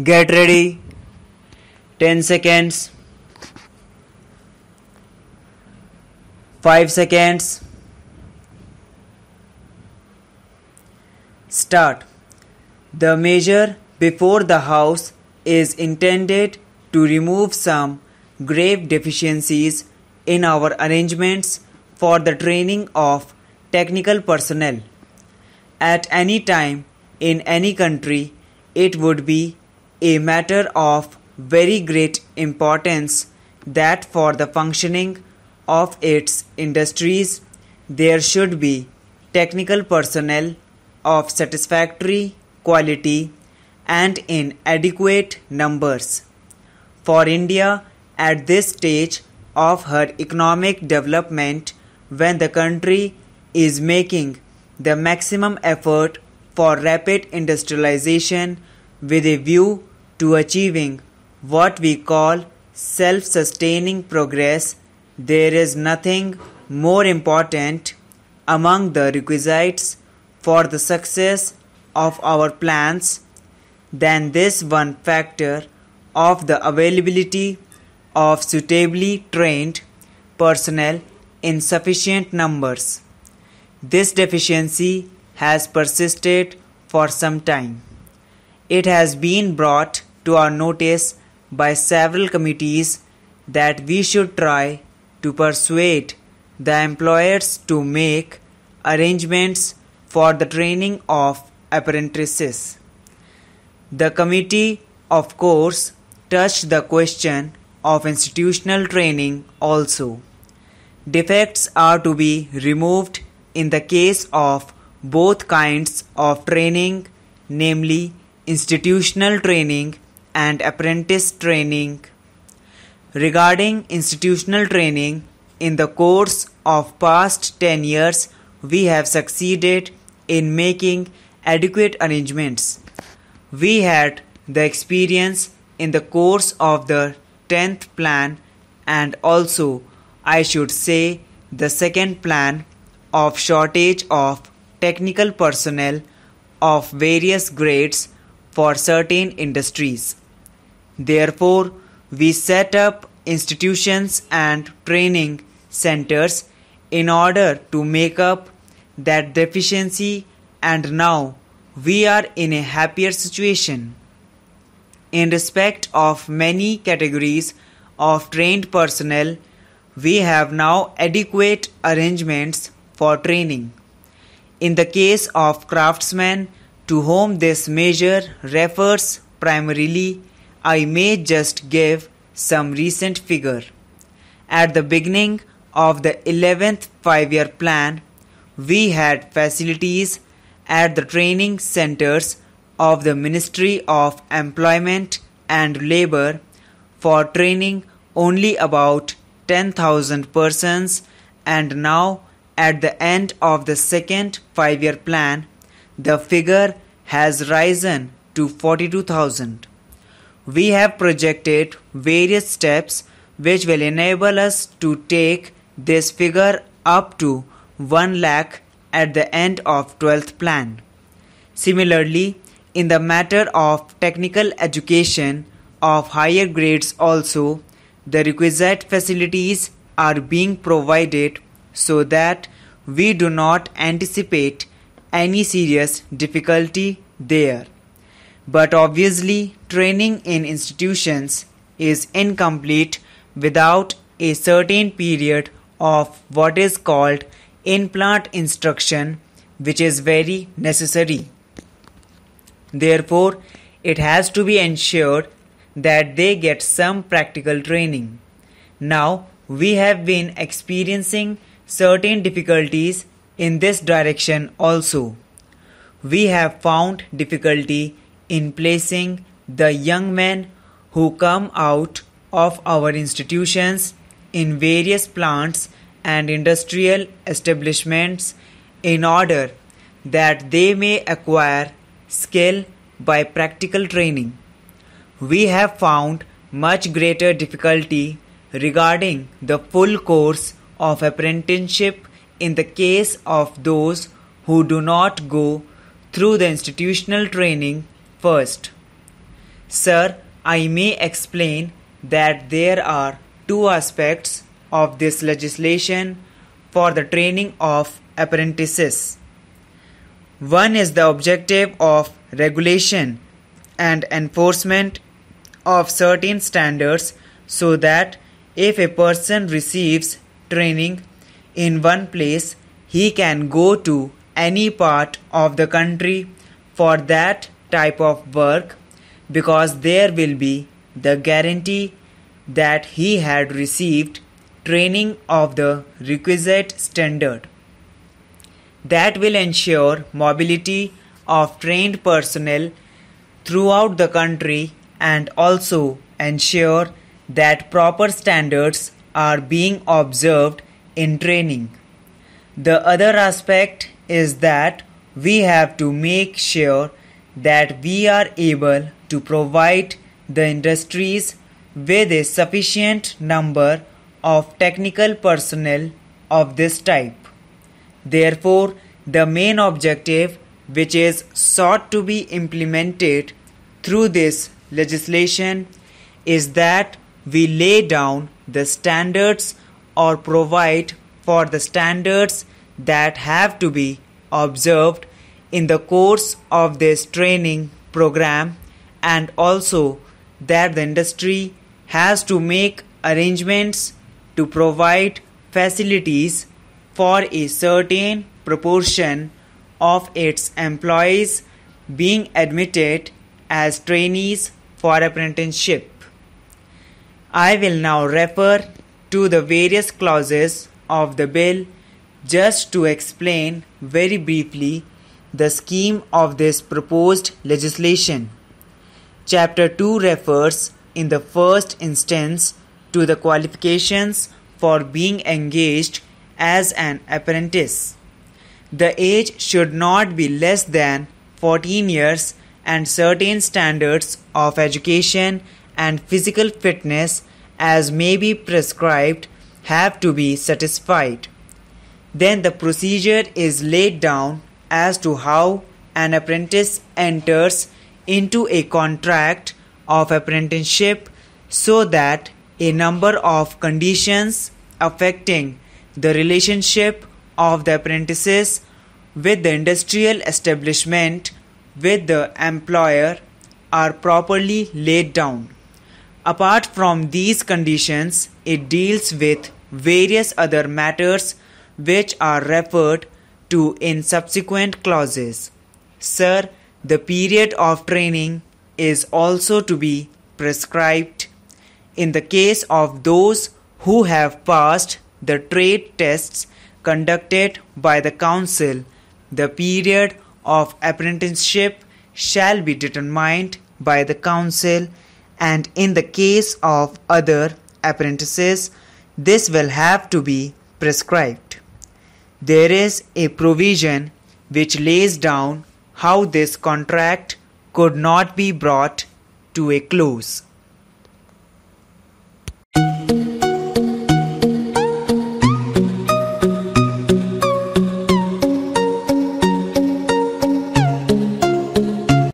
Get ready. 10 seconds. 5 seconds. Start. The measure before the House is intended to remove some grave deficiencies in our arrangements for the training of technical personnel. At any time in any country, it would be a matter of very great importance that for the functioning of its industries there should be technical personnel of satisfactory quality and in adequate numbers. For India, at this stage of her economic development, when the country is making the maximum effort for rapid industrialization with a view to achieving what we call self-sustaining progress, there is nothing more important among the requisites for the success of our plans than this one factor of the availability of suitably trained personnel in sufficient numbers. This deficiency has persisted for some time. It has been brought to our notice by several committees that we should try to persuade the employers to make arrangements for the training of apprentices. The committee, of course, touched the question of institutional training also. Defects are to be removed in the case of both kinds of training, namely institutional training and apprentice training. Regarding institutional training, in the course of past 10 years, we have succeeded in making adequate arrangements. We had the experience in the course of the 10th plan and also, I should say, the second plan of shortage of technical personnel of various grades for certain industries. Therefore, we set up institutions and training centers in order to make up that deficiency, and now we are in a happier situation. In respect of many categories of trained personnel, we have now adequate arrangements for training. In the case of craftsmen, to whom this measure refers primarily, I may just give some recent figure. At the beginning of the 11th five-year plan, we had facilities at the training centers of the Ministry of Employment and Labour for training only about 10,000 persons, and now at the end of the second five-year plan, the figure has risen to 42,000. We have projected various steps which will enable us to take this figure up to 1 lakh at the end of 12th plan. Similarly, in the matter of technical education of higher grades also, the requisite facilities are being provided so that we do not anticipate any serious difficulty there. But obviously, training in institutions is incomplete without a certain period of what is called in-plant instruction, which is very necessary. Therefore, it has to be ensured that they get some practical training. Now, we have been experiencing certain difficulties in this direction also. We have found difficulty in placing the young men who come out of our institutions in various plants and industrial establishments in order that they may acquire skill by practical training. We have found much greater difficulty regarding the full course of apprenticeship in the case of those who do not go through the institutional training first. Sir, I may explain that there are two aspects of this legislation for the training of apprentices. One is the objective of regulation and enforcement of certain standards so that if a person receives training in one place, he can go to any part of the country for that type of work because there will be the guarantee that he had received training of the requisite standard. That will ensure mobility of trained personnel throughout the country and also ensure that proper standards are being observed in training. The other aspect is that we have to make sure that we are able to provide the industries with a sufficient number of technical personnel of this type. Therefore, the main objective which is sought to be implemented through this legislation is that we lay down the standards or provide for the standards that have to be observed in the course of this training program, and also that the industry has to make arrangements to provide facilities for a certain proportion of its employees being admitted as trainees for apprenticeship. I will now refer to the various clauses of the bill just to explain very briefly the scheme of this proposed legislation. Chapter 2 refers in the first instance to the qualifications for being engaged as an apprentice. The age should not be less than 14 years and certain standards of education and physical fitness as may be prescribed have to be satisfied. Then the procedure is laid down as to how an apprentice enters into a contract of apprenticeship so that a number of conditions affecting the relationship of the apprentices with the industrial establishment with the employer are properly laid down. Apart from these conditions, it deals with various other matters which are referred to in subsequent clauses. Sir, the period of training is also to be prescribed. In the case of those who have passed the trade tests conducted by the council, the period of apprenticeship shall be determined by the council, and in the case of other apprentices, this will have to be prescribed. There is a provision which lays down how this contract could not be brought to a close.